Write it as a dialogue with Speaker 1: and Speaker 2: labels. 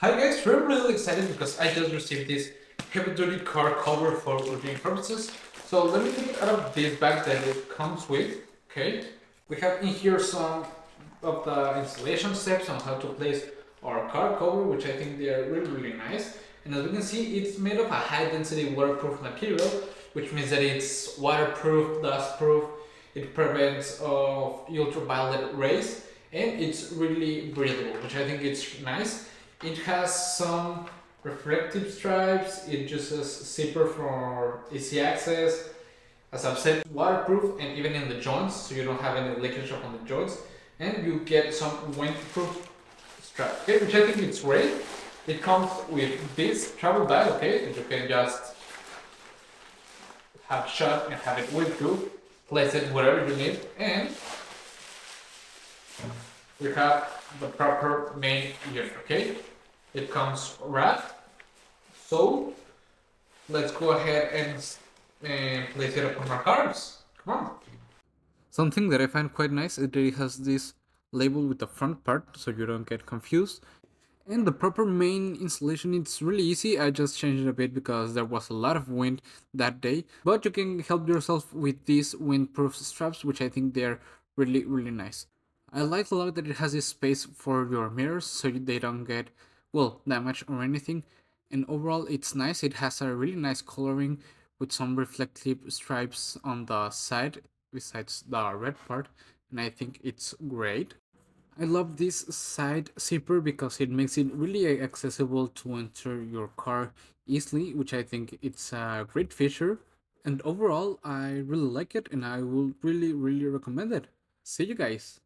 Speaker 1: Hi guys, we're really excited because I just received this heavy duty car cover for reviewing purposes. So let me take it out of this bag that it comes with. Okay, we have in here some of the installation steps on how to place our car cover, which I think they are really nice. And as we can see, it's made of a high density waterproof material, which means that it's waterproof, dustproof, it prevents of ultraviolet rays, and it's really breathable, which I think it's nice. It has some reflective stripes. It uses zipper for easy access. As I've said, waterproof and even in the joints, so you don't have any leakage on the joints. And you get some windproof strap, okay, which I think it's great. It comes with this travel bag, okay, that you can just have shut and have it with you. Place it wherever you need, and we have the proper main unit, okay? It comes wrapped. So let's go ahead and place it upon our cards. Come on. Something that I find quite nice is that it has this label with the front part so you don't get confused. And the proper main installation, it's really easy. I just changed it a bit because there was a lot of wind that day. But you can help yourself with these windproof straps, which I think they're really nice. I like a lot that it has this space for your mirrors so they don't get, well, damaged or anything. And overall, it's nice. It has a really nice coloring with some reflective stripes on the side besides the red part. And I think it's great. I love this side zipper because it makes it really accessible to enter your car easily, which I think it's a great feature. And overall, I really like it and I will really recommend it. See you guys.